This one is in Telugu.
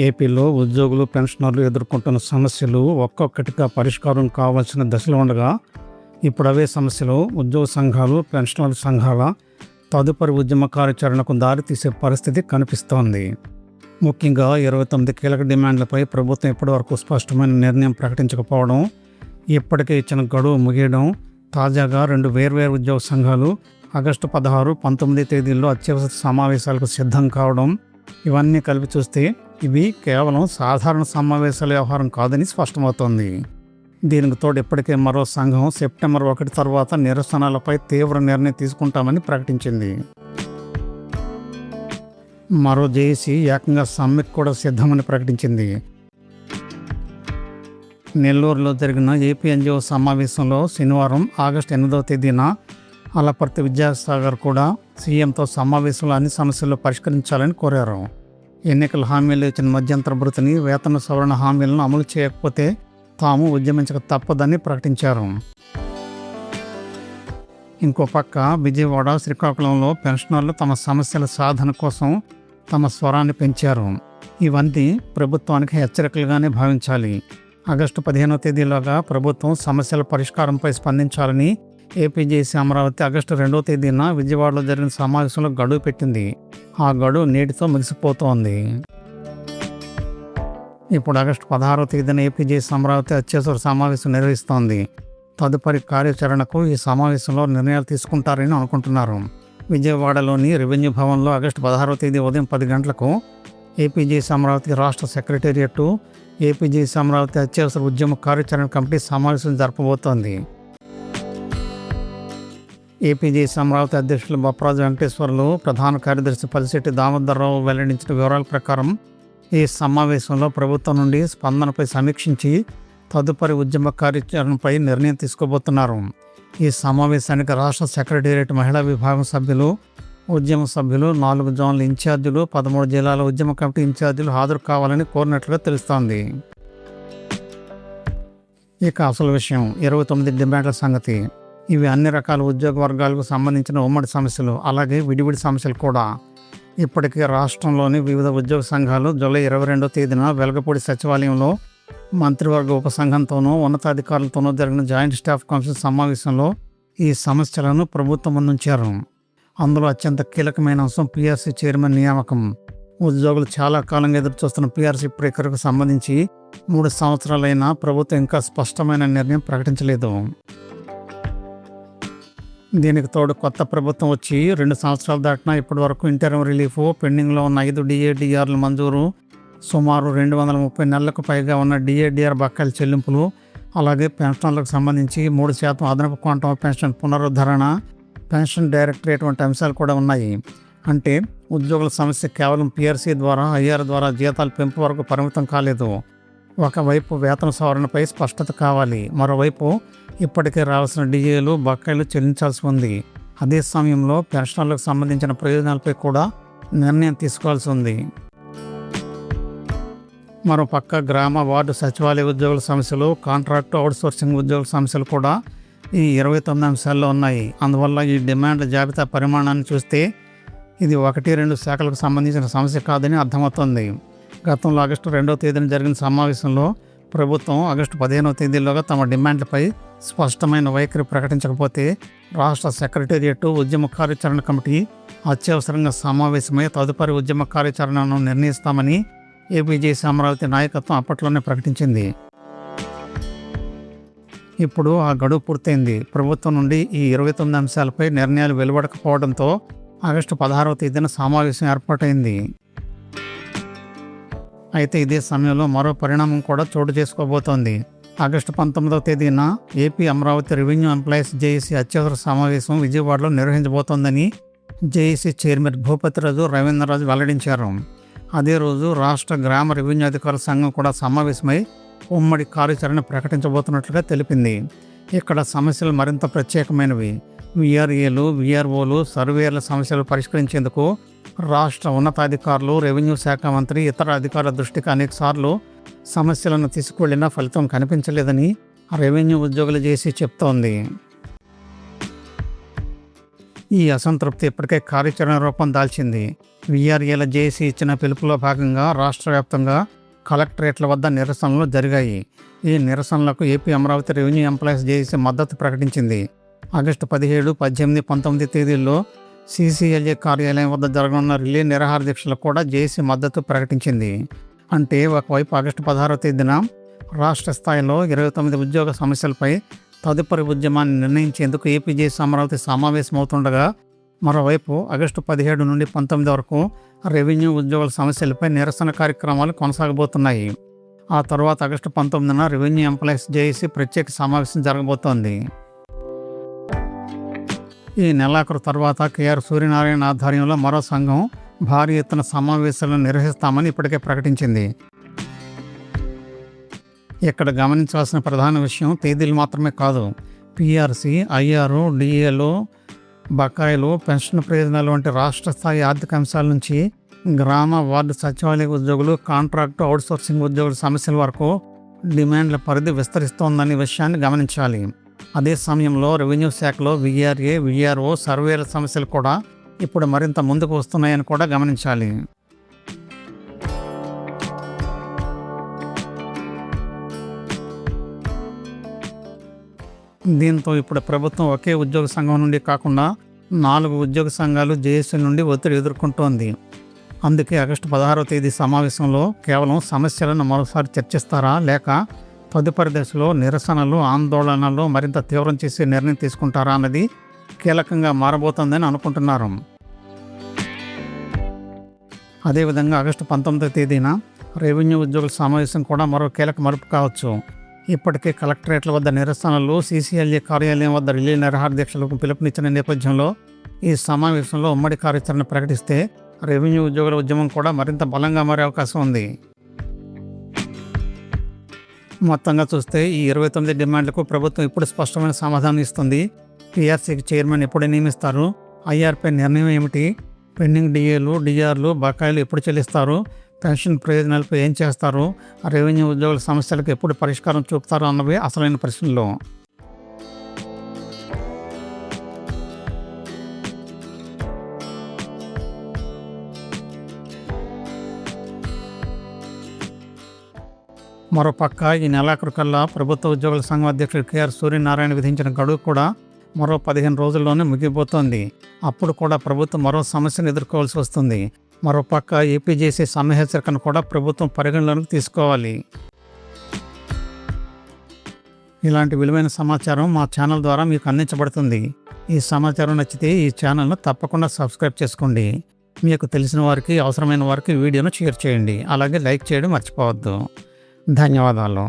ఏపీలో ఉద్యోగులు, పెన్షనర్లు ఎదుర్కొంటున్న సమస్యలు ఒక్కొక్కటిగా పరిష్కారం కావాల్సిన దశలో ఉండగా ఇప్పుడు అవే సమస్యలు ఉద్యోగ సంఘాలు, పెన్షనర్ల సంఘాల తదుపరి ఉద్యమ కార్యాచరణకు దారితీసే పరిస్థితి కనిపిస్తోంది. ముఖ్యంగా 29 కీలక డిమాండ్లపై ప్రభుత్వం ఇప్పటివరకు స్పష్టమైన నిర్ణయం ప్రకటించకపోవడం, ఇప్పటికే ఇచ్చిన గడువు ముగియడం, తాజాగా 2 వేర్వేరు ఉద్యోగ సంఘాలు ఆగస్టు 16, 19 తేదీల్లో అత్యవసర సమావేశాలకు సిద్ధం కావడం, ఇవన్నీ కలిపి చూస్తే ఇవి కేవలం సాధారణ సమావేశాల వ్యవహారం కాదని స్పష్టమవుతోంది. దీనికి తోడు ఇప్పటికే మరో సంఘం సెప్టెంబర్ 1 తర్వాత నిరసనలపై తీవ్ర నిర్ణయం తీసుకుంటామని ప్రకటించింది. మరో జేఏసీ ఏకంగా సమ్మెకు కూడా సిద్ధమని ప్రకటించింది. నెల్లూరులో జరిగిన ఏపీ ఎన్జీఓ సమావేశంలో శనివారం ఆగస్టు 8వ తేదీన అలపర్తి విద్యాసాగర్ కూడా సీఎంతో సమావేశంలో అన్ని సమస్యలు పరిష్కరించాలని కోరారు. ఎన్నికల హామీలు ఇచ్చిన మధ్యంతర భృతిని, వేతన సవరణ హామీలను అమలు చేయకపోతే తాము ఉద్యమించక తప్పదని ప్రకటించారు. ఇంకో పక్క విజయవాడ, శ్రీకాకుళంలో పెన్షనర్లు తమ సమస్యల సాధన కోసం తమ స్వరాన్ని పెంచారు. ఇవన్నీ ప్రభుత్వానికి హెచ్చరికలుగానే భావించాలి. ఆగస్టు 15వ తేదీలోగా ప్రభుత్వం సమస్యల పరిష్కారంపై స్పందించాలని ఏపీజేసీ అమరావతి ఆగస్టు 2వ తేదీన విజయవాడలో జరిగిన సమావేశంలో గడువు పెట్టింది. ఆ గడువు నేటితో ముగిసిపోతోంది. ఇప్పుడు ఆగస్టు 16వ తేదీన ఏపీజేసీ అమరావతి అత్యవసర సమావేశం నిర్వహిస్తోంది. తదుపరి కార్యాచరణకు ఈ సమావేశంలో నిర్ణయాలు తీసుకుంటారని అనుకుంటున్నారు. విజయవాడలోని రెవెన్యూ భవన్లో ఆగస్టు 16వ తేదీ ఉదయం 10 గంటలకు ఏపీజేసీ అమరావతి రాష్ట్ర సెక్రటేరియట్, ఏపీజేసీ అమరావతి అత్యవసర ఉద్యమ కార్యాచరణ కమిటీ సమావేశం జరపబోతోంది. ఏపీజేసీ అమరావతి అధ్యక్షులు బొప్పరాజు వెంకటేశ్వర్లు, ప్రధాన కార్యదర్శి పల్లిశెట్టి దామోదరరావు వెల్లడించిన వివరాల ప్రకారం ఈ సమావేశంలో ప్రభుత్వం నుండి స్పందనపై సమీక్షించి తదుపరి ఉద్యమ కార్యాచరణపై నిర్ణయం తీసుకోబోతున్నారు. ఈ సమావేశానికి రాష్ట్ర సెక్రటేరియట్ మహిళా విభాగం సభ్యులు, ఉద్యమ సభ్యులు, 4 జోన్ల ఇన్ఛార్జీలు, 13 జిల్లాల ఉద్యమ కమిటీ ఇన్ఛార్జీలు హాజరు కావాలని కోరినట్లుగా తెలుస్తోంది. ఇక అసలు విషయం 29 డిమాండ్ల సంగతి. ఇవి అన్ని రకాల ఉద్యోగ వర్గాలకు సంబంధించిన ఉమ్మడి సమస్యలు, అలాగే విడివిడి సమస్యలు కూడా. ఇప్పటికే రాష్ట్రంలోని వివిధ ఉద్యోగ సంఘాలు జూలై 22వ తేదీన వెలగపూడి సచివాలయంలో మంత్రివర్గ ఉపసంఘంతోనూ ఉన్నతాధికారులతోనూ జరిగిన జాయింట్ స్టాఫ్ కౌన్సిల్ సమావేశంలో ఈ సమస్యలను ప్రభుత్వం ముందుంచారు. అందులో అత్యంత కీలకమైన అంశం పీఆర్సీ చైర్మన్ నియామకం. ఉద్యోగులు చాలా కాలంగా ఎదురుచూస్తున్న పీఆర్సీ ప్రక్రియకు సంబంధించి 3 సంవత్సరాలైనా ప్రభుత్వం ఇంకా స్పష్టమైన నిర్ణయం ప్రకటించలేదు. దీనికి తోడు కొత్త ప్రభుత్వం వచ్చి 2 సంవత్సరాలు దాటినా ఇప్పటి వరకు ఇంటర్మ్ రిలీఫ్, పెండింగ్లో ఉన్న 5 డిఏడిఆర్లు మంజూరు, సుమారు 230 నెలలకు పైగా ఉన్న డిఏడిఆర్ బకాయిల చెల్లింపులు, అలాగే పెన్షన్లకు సంబంధించి 3% అదనపు క్వాంటం పెన్షన్ పునరుద్ధరణ, పెన్షన్ డైరెక్టరేట్ వంటి అంశాలు కూడా ఉన్నాయి. అంటే ఉద్యోగుల సమస్య కేవలం పీఆర్సీ ద్వారా, ఐఆర్ ద్వారా జీతాల పెంపు వరకు పరిమితం కాలేదు. ఒకవైపు వేతన సవరణపై స్పష్టత కావాలి, మరోవైపు ఇప్పటికే రావాల్సిన డిఏలు, బకాయిలు చెల్లించాల్సి ఉంది. అదే సమయంలో పెన్షనర్లకు సంబంధించిన ప్రయోజనాలపై కూడా నిర్ణయం తీసుకోవాల్సి ఉంది. మరోపక్క గ్రామ, వార్డు సచివాలయ ఉద్యోగుల సమస్యలు, కాంట్రాక్టు, అవుట్సోర్సింగ్ ఉద్యోగుల సమస్యలు కూడా ఈ 29 అంశాల్లో ఉన్నాయి. అందువల్ల ఈ డిమాండ్ల జాబితా పరిమాణాన్ని చూస్తే ఇది 1-2 శాఖలకు సంబంధించిన సమస్య కాదని అర్థమవుతుంది. గతంలో ఆగస్టు 2వ తేదీన జరిగిన సమావేశంలో ప్రభుత్వం ఆగస్టు 15వ తేదీలోగా తమ డిమాండ్లపై స్పష్టమైన వైఖరి ప్రకటించకపోతే రాష్ట్ర సెక్రటేరియట్, ఉద్యమ కార్యాచరణ కమిటీ అత్యవసరంగా సమావేశమై తదుపరి ఉద్యమ కార్యాచరణను నిర్ణయిస్తామని ఏపీజేసీ అమరావతి నాయకత్వం అప్పట్లోనే ప్రకటించింది. ఇప్పుడు ఆ గడువు పూర్తయింది. ప్రభుత్వం నుండి ఈ 29 అంశాలపై నిర్ణయాలు వెలువడకపోవడంతో ఆగస్టు 16వ తేదీన సమావేశం ఏర్పాటైంది. అయితే ఇదే సమయంలో మరో పరిణామం కూడా చోటు చేసుకోబోతోంది. ఆగస్టు 19వ తేదీన AP Amaravati revenue employees JAC అత్యవసర సమావేశం విజయవాడలో నిర్వహించబోతోందని జేఏసీ చైర్మన్ భూపతిరాజు రవీంద్రరాజు వెల్లడించారు. అదే రోజు రాష్ట్ర గ్రామ రెవెన్యూ అధికారుల సంఘం కూడా సమావేశమై ఉమ్మడి కార్యాచరణ ప్రకటించబోతున్నట్లుగా తెలిపింది. ఇక్కడ సమస్యలు మరింత ప్రత్యేకమైనవి. విఆర్ఏలు, విఆర్ఓలు, సర్వేయర్ల సమస్యలు పరిష్కరించేందుకు రాష్ట్ర ఉన్నతాధికారులు, రెవెన్యూ శాఖ మంత్రి, ఇతర అధికారుల దృష్టికి అనేకసార్లు సమస్యలను తీసుకువెళ్లినా ఫలితం కనిపించలేదని రెవెన్యూ ఉద్యోగులు జేఏసీ చెప్తోంది. ఈ అసంతృప్తి ఇప్పటికే కార్యాచరణ రూపం దాల్చింది. వీఆర్ఏల జేఏసీ ఇచ్చిన పిలుపులో భాగంగా రాష్ట్ర వ్యాప్తంగా కలెక్టరేట్ల వద్ద నిరసనలు జరిగాయి. ఈ నిరసనలకు AP Amaravati revenue employees JAC మద్దతు ప్రకటించింది. ఆగస్టు 17, 18, 19 తేదీల్లో సీసీఎల్ఏ కార్యాలయం వద్ద జరగనున్న రిలే నిరాహార దీక్షలకు కూడా జేఏసీ మద్దతు ప్రకటించింది. అంటే ఒకవైపు ఆగస్టు 16వ తేదీన రాష్ట్ర స్థాయిలో 29 ఉద్యోగ సమస్యలపై తదుపరి ఉద్యమాన్ని నిర్ణయించేందుకు ఏపీ జేఏసీ అమరావతి సమావేశమవుతుండగా, మరోవైపు ఆగస్టు 17 నుండి 19 వరకు రెవెన్యూ ఉద్యోగుల సమస్యలపై నిరసన కార్యక్రమాలు కొనసాగబోతున్నాయి. ఆ తర్వాత ఆగస్టు 19న రెవెన్యూ ఎంప్లాయీస్ జేఏసీ ప్రత్యేక సమావేశం జరగబోతోంది. ఈ నెలాఖరు తర్వాత కేఆర్ సూర్యనారాయణ ఆధ్వర్యంలో మరో సంఘం భారీ ఎత్తున సమావేశాలను నిర్వహిస్తామని ఇప్పటికే ప్రకటించింది. ఇక్కడ గమనించాల్సిన ప్రధాన విషయం తేదీలు మాత్రమే కాదు, పీఆర్సీ, ఐఆర్, డిఏలు, బకాయిలు, పెన్షన్ ప్రయోజనాలు వంటి రాష్ట్ర స్థాయి ఆర్థిక అంశాల నుంచి గ్రామ వార్డు సచివాలయ ఉద్యోగులు, కాంట్రాక్టు, అవుట్సోర్సింగ్ ఉద్యోగుల సమస్యల వరకు డిమాండ్ల పరిధి విస్తరిస్తోందనే విషయాన్ని గమనించాలి. అదే సమయంలో రెవెన్యూ శాఖలో వీఆర్ఏ, వీఆర్ఓ, సర్వేల సమస్యలు కూడా ఇప్పుడు మరింత ముందుకు వస్తున్నాయని కూడా గమనించాలి. దీంతో ఇప్పుడు ప్రభుత్వం ఒకే ఉద్యోగ సంఘం నుండి కాకుండా 4 ఉద్యోగ సంఘాలు జేఏసీ నుండి ఒత్తిడి ఎదుర్కొంటోంది. అందుకే ఆగస్టు 16వ తేదీ సమావేశంలో కేవలం సమస్యలను మరోసారి చర్చిస్తారా, లేక తదుపరి దశలో నిరసనలు, ఆందోళనలు మరింత తీవ్రం చేసే నిర్ణయం తీసుకుంటారా అన్నది కీలకంగా మారబోతోందని అనుకుంటున్నారు. అదేవిధంగా ఆగస్టు 19వ తేదీన రెవెన్యూ ఉద్యోగుల సమావేశం కూడా మరో కీలక మలుపు కావచ్చు. ఇప్పటికే కలెక్టరేట్ల వద్ద నిరసనలు, సీసీఎల్ఏ కార్యాలయం వద్ద రిలే నిరాహార దీక్షలకు పిలుపునిచ్చిన నేపథ్యంలో ఈ సమావేశంలో ఉమ్మడి కార్యాచరణ ప్రకటిస్తే రెవెన్యూ ఉద్యోగుల ఉద్యమం కూడా మరింత బలంగా మారే అవకాశం ఉంది. మొత్తంగా చూస్తే ఈ 29 డిమాండ్లకు ప్రభుత్వం ఇప్పుడు స్పష్టమైన సమాధానం ఇస్తుంది. పీఆర్సీకి చైర్మన్ ఎప్పుడు నియమిస్తారు, ఐఆర్పై నిర్ణయం ఏమిటి, పెండింగ్ డిఏలు, డిఆర్లు, బకాయిలు ఎప్పుడు చెల్లిస్తారు, పెన్షన్ ప్రయోజనాలపై ఏం చేస్తారు, రెవెన్యూ ఉద్యోగుల సమస్యలకు ఎప్పుడు పరిష్కారం చూపుతారు అన్నవి అసలైన ప్రశ్నలు. మరోపక్క ఈ నెలాఖరు కల్లా ప్రభుత్వ ఉద్యోగుల సంఘం అధ్యక్షుడు కేఆర్ సూర్యనారాయణ విధించిన గడువు కూడా మరో 15 రోజుల్లోనే ముగిపోతోంది. అప్పుడు కూడా ప్రభుత్వం మరో సమస్యను ఎదుర్కోవాల్సి వస్తుంది. మరోపక్క ఏపీ జేఏసీ సమ్మె హెచ్చరికను కూడా ప్రభుత్వం పరిగణలోకి తీసుకోవాలి. ఇలాంటి విలువైన సమాచారం మా ఛానల్ ద్వారా మీకు అందించబడుతుంది. ఈ సమాచారం నచ్చితే ఈ ఛానల్ను తప్పకుండా సబ్స్క్రైబ్ చేసుకోండి. మీకు తెలిసిన వారికి, అవసరమైన వారికి వీడియోను షేర్ చేయండి. అలాగే లైక్ చేయడం మర్చిపోవద్దు. ధన్యవాదాలు.